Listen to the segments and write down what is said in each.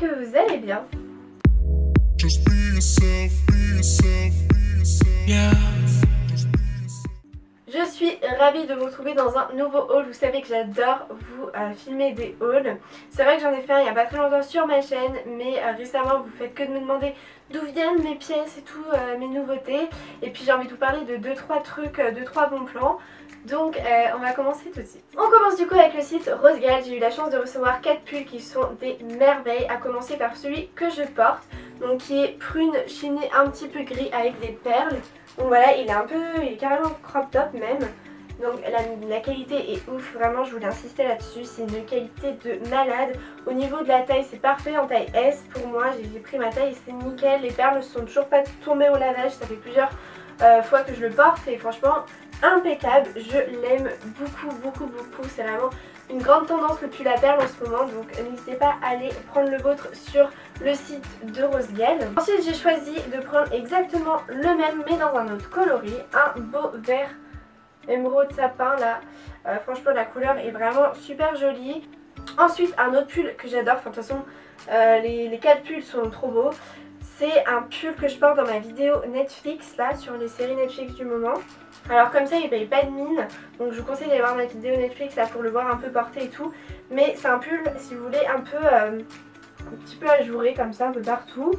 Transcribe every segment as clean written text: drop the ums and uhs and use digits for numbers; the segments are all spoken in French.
que vous allez bien. Je suis ravie de vous retrouver dans un nouveau haul. Vous savez que j'adore vous filmer des hauls. C'est vrai que j'en ai fait un il n'y a pas très longtemps sur ma chaîne, mais récemment vous faites que de me demander d'où viennent mes pièces et tout, mes nouveautés. Et puis j'ai envie de vous parler de 2-3 trucs, 2-3 bons plans. Donc on va commencer tout de suite. On commence du coup avec le site Rosegal. J'ai eu la chance de recevoir 4 pulls qui sont des merveilles, à commencer par celui que je porte, donc qui est prune chiné un petit peu gris avec des perles. Donc voilà, il est carrément crop top même. Donc la qualité est ouf, vraiment je voulais insister là-dessus, c'est une qualité de malade. Au niveau de la taille c'est parfait, en taille S pour moi, j'ai pris ma taille et c'est nickel. Les perles ne sont toujours pas tombées au lavage, ça fait plusieurs fois que je le porte et franchement impeccable, je l'aime beaucoup, c'est vraiment une grande tendance le pull à perles en ce moment, donc n'hésitez pas à aller prendre le vôtre sur le site de Rosegal. Ensuite j'ai choisi de prendre exactement le même mais dans un autre coloris, un beau vert émeraude sapin là, franchement la couleur est vraiment super jolie. Ensuite un autre pull que j'adore, enfin de toute façon les 4 pulls sont trop beaux. C'est un pull que je porte dans ma vidéo Netflix là, sur les séries Netflix du moment. Alors comme ça il paye pas de mine, donc je vous conseille d'aller voir ma vidéo Netflix là pour le voir un peu porter et tout. Mais c'est un pull, si vous voulez, un petit peu ajouré comme ça, un peu partout,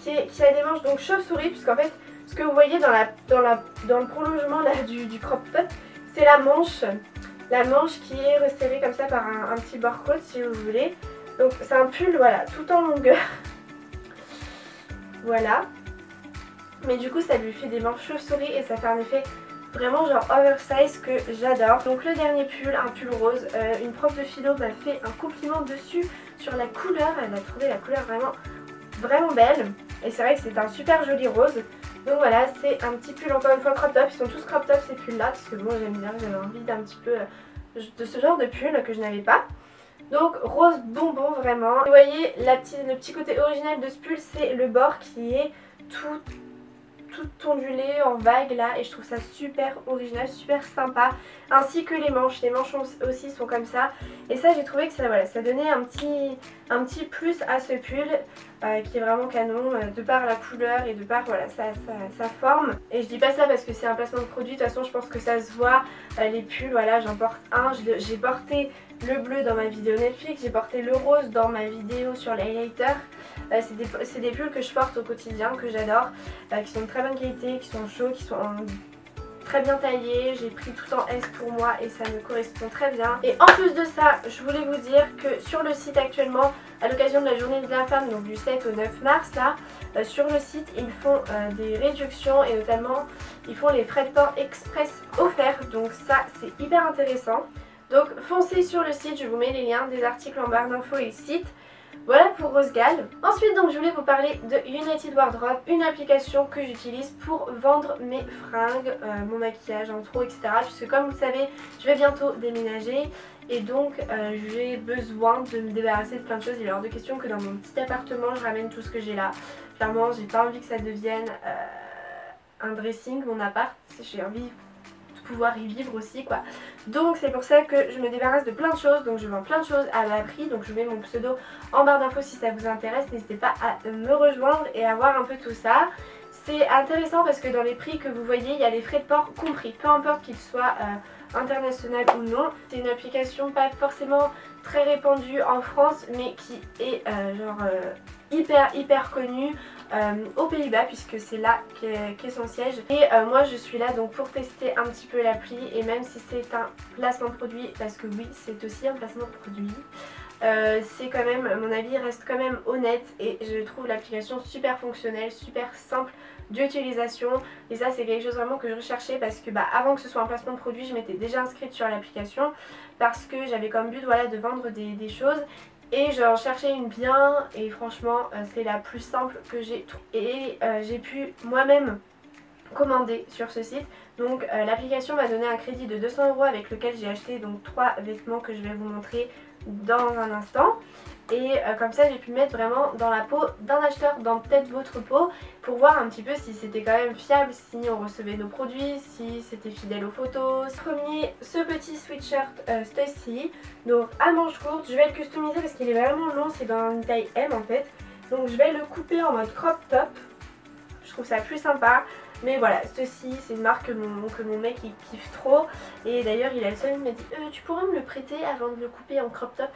qui a des manches donc chauve-souris, puisqu'en fait ce que vous voyez dans le prolongement là du crop top, c'est la manche qui est resserrée comme ça par un petit bord-côte si vous voulez. Donc c'est un pull voilà, tout en longueur. Voilà, mais du coup ça lui fait des manches chauve-souris et ça fait un effet vraiment genre oversize que j'adore. Donc le dernier pull, un pull rose, une prof de philo m'a fait un compliment dessus sur la couleur, elle a trouvé la couleur vraiment belle et c'est vrai que c'est un super joli rose. Donc voilà, c'est un petit pull encore une fois crop top, ils sont tous crop top ces pulls là parce que bon j'aime bien, j'avais envie d'un petit peu de ce genre de pull que je n'avais pas. Donc rose bonbon vraiment. Vous voyez le petit côté original de ce pull, c'est le bord qui est tout ondulé en vague là et je trouve ça super original, super sympa, ainsi que les manches aussi sont comme ça et ça j'ai trouvé que ça, voilà, ça donnait un petit plus à ce pull qui est vraiment canon de par la couleur et de par voilà, sa forme. Et je dis pas ça parce que c'est un placement de produit, de toute façon je pense que ça se voit, les pulls, voilà j'en porte un, j'ai porté le bleu dans ma vidéo Netflix, j'ai porté le rose dans ma vidéo sur l'highlighter. C'est des pulls que je porte au quotidien, que j'adore, qui sont de très bonne qualité, qui sont chauds, qui sont très bien taillés. J'ai pris tout en S pour moi et ça me correspond très bien. Et en plus de ça, je voulais vous dire que sur le site actuellement, à l'occasion de la journée de la femme, donc du 7 au 9 mars là, sur le site ils font des réductions et notamment ils font les frais de port express offerts, donc ça c'est hyper intéressant. Donc foncez sur le site, je vous mets les liens des articles en barre d'infos et le site. Voilà pour Rosegal. Ensuite donc je voulais vous parler de United Wardrobe, une application que j'utilise pour vendre mes fringues, mon maquillage en trop, etc. Puisque comme vous le savez, je vais bientôt déménager et donc j'ai besoin de me débarrasser de plein de choses. Il est hors de question que dans mon petit appartement je ramène tout ce que j'ai là. Clairement j'ai pas envie que ça devienne un dressing mon appart, j'ai envie de pouvoir y vivre aussi quoi. Donc c'est pour ça que je me débarrasse de plein de choses, donc je vends plein de choses à bas prix, donc je mets mon pseudo en barre d'infos si ça vous intéresse, n'hésitez pas à me rejoindre et à voir un peu tout ça. C'est intéressant parce que dans les prix que vous voyez, il y a les frais de port compris, peu importe qu'ils soient international ou non. C'est une application pas forcément très répandue en France mais qui est hyper connue aux Pays-Bas puisque c'est là qu'est son siège. Et moi je suis là donc pour tester un petit peu l'appli et même si c'est un placement de produit, parce que oui c'est aussi un placement de produit, c'est quand même, mon avis reste quand même honnête et je trouve l'application super fonctionnelle, super simple d'utilisation et ça c'est quelque chose vraiment que je recherchais parce que avant que ce soit un placement de produit je m'étais déjà inscrite sur l'application parce que j'avais comme but voilà, de vendre des choses et j'en cherchais une bien et franchement c'est la plus simple que j'ai et j'ai pu moi-même commander sur ce site. Donc l'application m'a donné un crédit de 200 € avec lequel j'ai acheté donc 3 vêtements que je vais vous montrer dans un instant. et comme ça j'ai pu le mettre vraiment dans la peau d'un acheteur, dans peut-être votre peau, pour voir un petit peu si c'était quand même fiable, si on recevait nos produits, si c'était fidèle aux photos. Premier, ce petit sweatshirt Stussy, donc à manches courtes. Je vais le customiser parce qu'il est vraiment long, c'est dans une taille M en fait, donc je vais le couper en mode crop top. Je trouve ça plus sympa. Mais voilà, ceci c'est une marque que mon mec il kiffe trop. Et d'ailleurs il a le seul, il m'a dit tu pourrais me le prêter avant de le couper en crop top.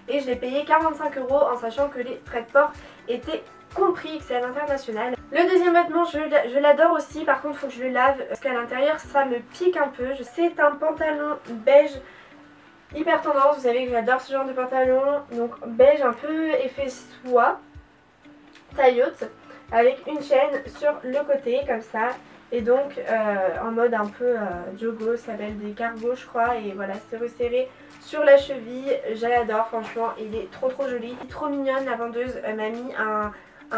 Et je l'ai payé 45 € en sachant que les frais de port étaient compris, que c'est à l'international. Le deuxième vêtement je l'adore aussi, par contre il faut que je le lave parce qu'à l'intérieur ça me pique un peu. C'est un pantalon beige hyper tendance, vous savez que j'adore ce genre de pantalon. Donc beige un peu effet soie, taille haute, avec une chaîne sur le côté comme ça, et donc en mode un peu jogo, ça s'appelle des cargos je crois, et voilà c'est resserré sur la cheville. J'adore franchement, il est trop joli, trop mignonne. La vendeuse m'a mis un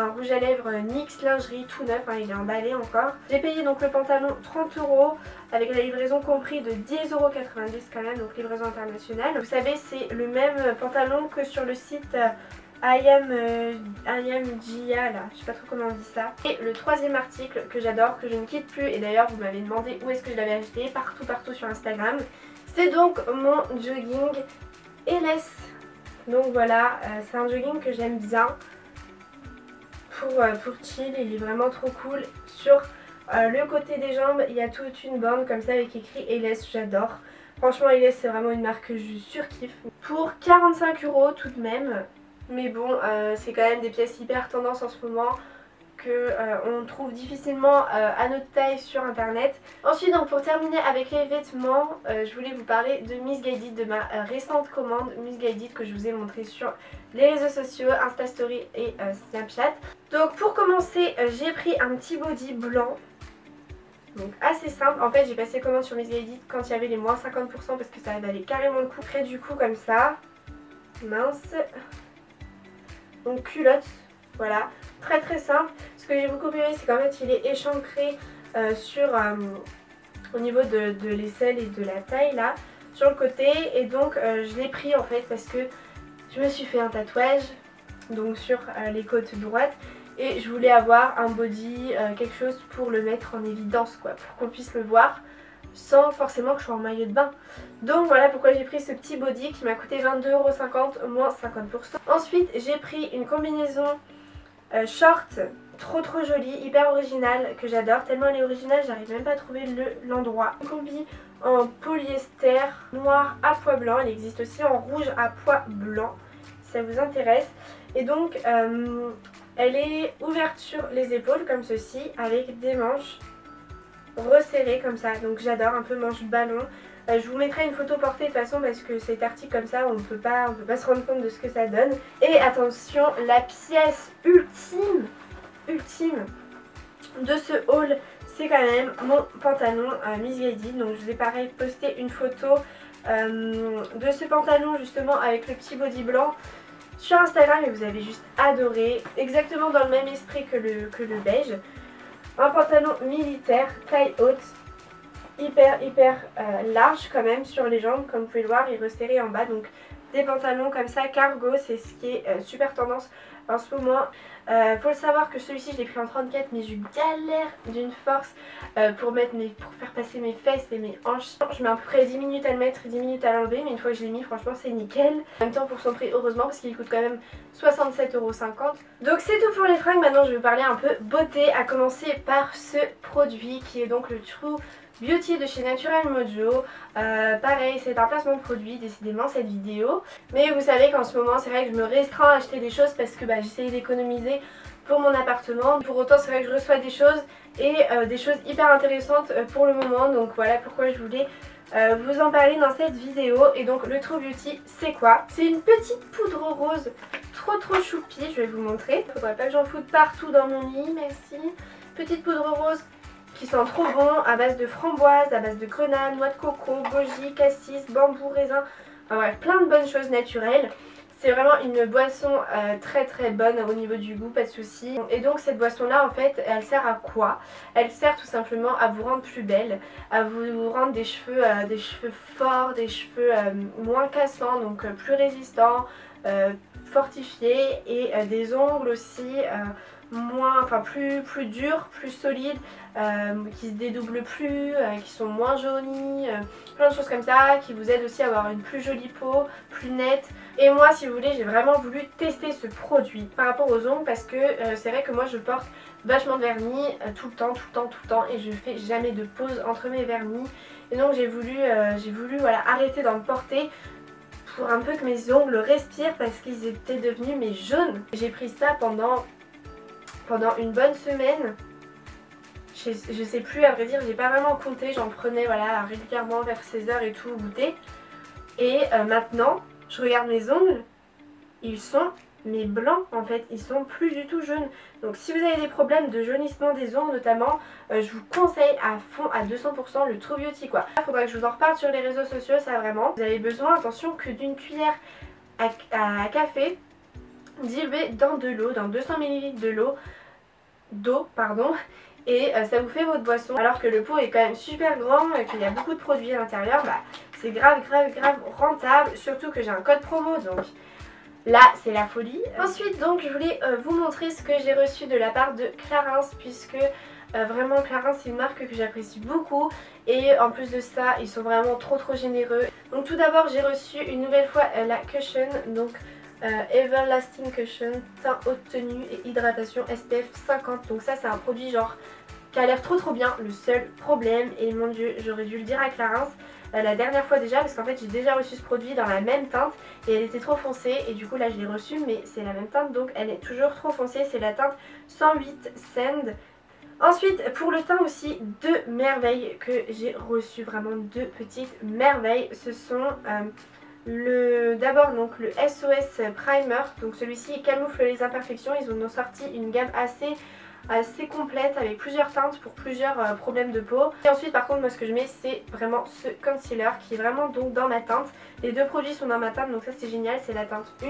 rouge à lèvres NYX lingerie tout neuf, hein, il est emballé encore. J'ai payé donc le pantalon 30 € avec la livraison compris de 10,90 € quand même, donc livraison internationale. Vous savez c'est le même pantalon que sur le site I am Gia là, je sais pas trop comment on dit ça. Et le troisième article que j'adore, que je ne quitte plus, et d'ailleurs vous m'avez demandé où est-ce que je l'avais acheté, partout sur Instagram. C'est donc mon jogging LS. Donc voilà, c'est un jogging que j'aime bien pour chill, il est vraiment trop cool. Sur le côté des jambes, il y a toute une bande comme ça avec écrit LS, j'adore. Franchement LS c'est vraiment une marque que je surkiffe. Pour 45 € tout de même. Mais bon, c'est quand même des pièces hyper tendance en ce moment que on trouve difficilement à notre taille sur internet. Ensuite, donc pour terminer avec les vêtements, je voulais vous parler de Missguided, de ma récente commande Missguided que je vous ai montré sur les réseaux sociaux, Insta Story et Snapchat. Donc pour commencer, j'ai pris un petit body blanc. Donc assez simple, en fait j'ai passé commande sur Missguided quand il y avait les moins 50% parce que ça valait carrément le coup. Près du cou comme ça, mince. Donc culotte, voilà, très simple. Ce que j'ai beaucoup aimé c'est qu'en fait il est échancré au niveau de l'aisselle et de la taille là, sur le côté. Et donc je l'ai pris en fait parce que je me suis fait un tatouage, donc sur les côtes droites. Et je voulais avoir un body, quelque chose pour le mettre en évidence quoi, pour qu'on puisse le voir sans forcément que je sois en maillot de bain. Donc voilà pourquoi j'ai pris ce petit body qui m'a coûté 22,50 € moins 50%. Ensuite j'ai pris une combinaison short trop jolie, hyper originale, que j'adore. Tellement elle est originale, j'arrive même pas à trouver l'endroit. Une combi en polyester noir à pois blanc, elle existe aussi en rouge à pois blanc si ça vous intéresse. Et donc elle est ouverte sur les épaules comme ceci avec des manches resserré comme ça, donc j'adore, un peu manche ballon. Je vous mettrai une photo portée de toute façon parce que cet article comme ça on peut pas se rendre compte de ce que ça donne. Et attention, la pièce ultime de ce haul, c'est quand même mon pantalon Missguided. Donc je vais pareil poster une photo de ce pantalon justement avec le petit body blanc sur Instagram et vous avez juste adoré, exactement dans le même esprit que le beige. Un pantalon militaire, taille haute, hyper large quand même sur les jambes, comme vous pouvez le voir, et resserré en bas. Donc des pantalons comme ça, cargo, c'est ce qui est super tendance en ce moment. Faut le savoir que celui-ci je l'ai pris en 34, mais je galère d'une force pour faire passer mes fesses et mes hanches. Je mets à peu près 10 minutes à le mettre, 10 minutes à l'enlever, mais une fois que je l'ai mis, franchement c'est nickel. En même temps pour son prix, heureusement, parce qu'il coûte quand même 67,50 €. Donc c'est tout pour les fringues. Maintenant je vais vous parler un peu beauté, à commencer par ce produit qui est donc le True Beauty de chez Natural Mojo. Pareil, c'est un placement de produit décidément cette vidéo, mais vous savez qu'en ce moment c'est vrai que je me restreins à acheter des choses parce que j'essaye d'économiser pour mon appartement. Pour autant c'est vrai que je reçois des choses et des choses hyper intéressantes pour le moment, donc voilà pourquoi je voulais vous en parler dans cette vidéo. Et donc le True Beauty c'est quoi? C'est une petite poudre rose trop choupie, je vais vous montrer. Faudrait pas que j'en foute partout dans mon lit, merci. Petite poudre rose qui sent trop bon, à base de framboise, à base de grenade, noix de coco, goji, cassis, bambou, raisin, enfin bref, plein de bonnes choses naturelles. C'est vraiment une boisson très bonne au niveau du goût, pas de souci. Et donc cette boisson là en fait elle sert à quoi? Elle sert tout simplement à vous rendre plus belle, à vous rendre des cheveux forts, des cheveux moins cassants, donc plus résistants. fortifiés et des ongles aussi plus durs, plus solides, qui se dédoublent plus, qui sont moins jaunis, plein de choses comme ça, qui vous aident aussi à avoir une plus jolie peau, plus nette. Et moi, si vous voulez, j'ai vraiment voulu tester ce produit par rapport aux ongles parce que c'est vrai que moi je porte vachement de vernis tout le temps et je fais jamais de pause entre mes vernis. Et donc j'ai voulu voilà, arrêter d'en porter pour un peu que mes ongles respirent parce qu'ils étaient devenus mais jaunes. J'ai pris ça pendant une bonne semaine. Je sais plus, à vrai dire, j'ai pas vraiment compté, j'en prenais voilà, régulièrement vers 16h et tout au goûter. Et maintenant, je regarde mes ongles, ils sont mais blancs en fait, ils sont plus du tout jaunes. Donc si vous avez des problèmes de jaunissement des ongles notamment, je vous conseille à fond, à 200% le True Beauty quoi. Il faudra que je vous en reparle sur les réseaux sociaux, ça vraiment. Vous avez besoin, attention, que d'une cuillère à café diluée dans de l'eau, dans 200 ml d'eau, et ça vous fait votre boisson. Alors que le pot est quand même super grand et qu'il y a beaucoup de produits à l'intérieur, bah, c'est grave rentable, surtout que j'ai un code promo donc là c'est la folie. Ensuite donc je voulais vous montrer ce que j'ai reçu de la part de Clarins, puisque vraiment Clarins c'est une marque que j'apprécie beaucoup et en plus de ça ils sont vraiment trop généreux. Donc tout d'abord j'ai reçu une nouvelle fois la Cushion, donc Everlasting Cushion, teint haute tenue et hydratation SPF 50. Donc ça c'est un produit genre qui a l'air trop bien. Le seul problème, et mon dieu j'aurais dû le dire à Clarins la dernière fois déjà, parce qu'en fait j'ai déjà reçu ce produit dans la même teinte et elle était trop foncée, et du coup là je l'ai reçu mais c'est la même teinte donc elle est toujours trop foncée. C'est la teinte 108 Sand. Ensuite pour le teint aussi, deux merveilles que j'ai reçues, vraiment deux petites merveilles. Ce sont d'abord donc le SOS Primer, donc celui-ci camoufle les imperfections. Ils ont sorti une gamme assez complète avec plusieurs teintes pour plusieurs problèmes de peau. Et ensuite par contre moi ce que je mets c'est vraiment ce concealer qui est vraiment donc dans ma teinte. Les deux produits sont dans ma teinte donc ça c'est génial. C'est la teinte 1,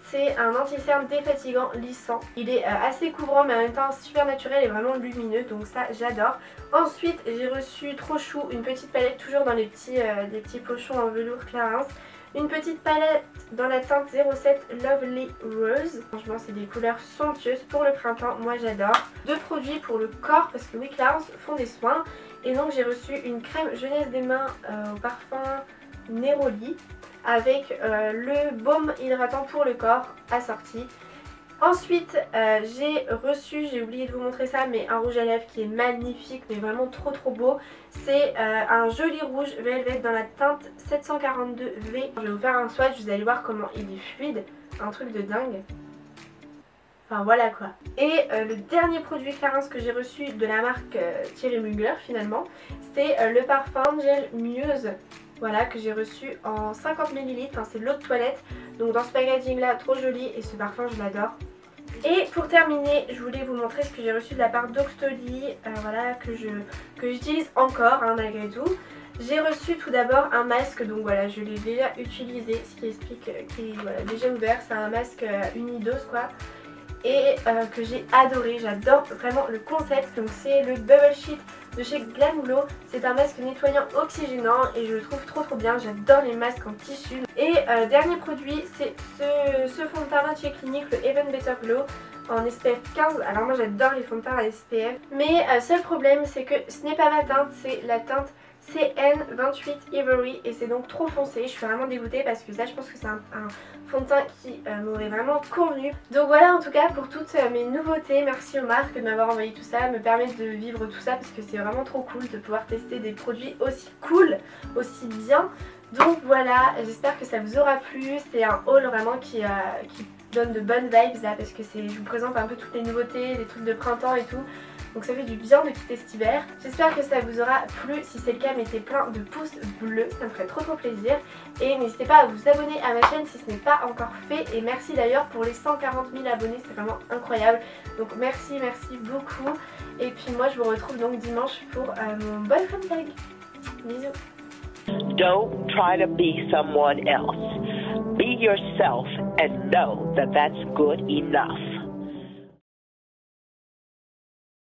c'est un anti-cerne défatigant lissant. Il est assez couvrant mais en même temps super naturel et vraiment lumineux, donc ça j'adore. Ensuite j'ai reçu trop chou, une petite palette toujours dans les petits pochons en velours Clarins. Une petite palette dans la teinte 07 Lovely Rose. Franchement c'est des couleurs somptueuses pour le printemps, moi j'adore. Deux produits pour le corps parce que oui, Clarins font des soins. Et donc j'ai reçu une crème jeunesse des mains au parfum Neroli avec le baume hydratant pour le corps assorti. Ensuite j'ai oublié de vous montrer ça, mais un rouge à lèvres qui est magnifique mais vraiment trop beau. C'est un joli rouge velvet dans la teinte 742V. Je vais vous faire un swatch, vous allez voir comment il est fluide, un truc de dingue. Enfin voilà quoi. Et le dernier produit Clarins que j'ai reçu de la marque Thierry Mugler finalement, c'est le parfum Gel Muse. Voilà, que j'ai reçu en 50 ml, enfin, c'est de l'eau de toilette. Donc dans ce packaging là, trop joli, et ce parfum je l'adore. Et pour terminer, je voulais vous montrer ce que j'ai reçu de la part d'Oxtoly, voilà, que j'utilise encore malgré tout. J'ai reçu tout d'abord un masque, donc voilà, je l'ai déjà utilisé, ce qui explique qu'il est voilà, déjà ouvert. C'est un masque unidose quoi, et que j'ai adoré. J'adore vraiment le concept. Donc c'est le Bubble Sheet de chez Glamulo. C'est un masque nettoyant oxygénant et je le trouve trop bien. J'adore les masques en tissu. Et dernier produit, c'est ce fond de teint de chez Clinique, le Even Better Glow en SPF 15. Alors moi j'adore les fonds de teint à SPF, mais seul problème c'est que ce n'est pas ma teinte, c'est la teinte CN28 Ivory et c'est donc trop foncé. Je suis vraiment dégoûtée parce que ça je pense que c'est un fond de teint qui m'aurait vraiment convenu. Donc voilà en tout cas pour toutes mes nouveautés. Merci aux marques de m'avoir envoyé tout ça, me permettre de vivre tout ça parce que c'est vraiment trop cool de pouvoir tester des produits aussi cool, aussi bien. Donc voilà, j'espère que ça vous aura plu. C'est un haul vraiment qui donne de bonnes vibes là parce que je vous présente un peu toutes les nouveautés, des trucs de printemps et tout. Donc ça fait du bien de quitter cet hiver. J'espère que ça vous aura plu. Si c'est le cas, mettez plein de pouces bleus, ça me ferait trop plaisir. Et n'hésitez pas à vous abonner à ma chaîne si ce n'est pas encore fait. Et merci d'ailleurs pour les 140 000 abonnés, c'est vraiment incroyable. Donc merci beaucoup. Et puis moi je vous retrouve donc dimanche pour mon boyfriend vlog. Bisous. Don't try to be someone else. Be yourself and know that that's good enough.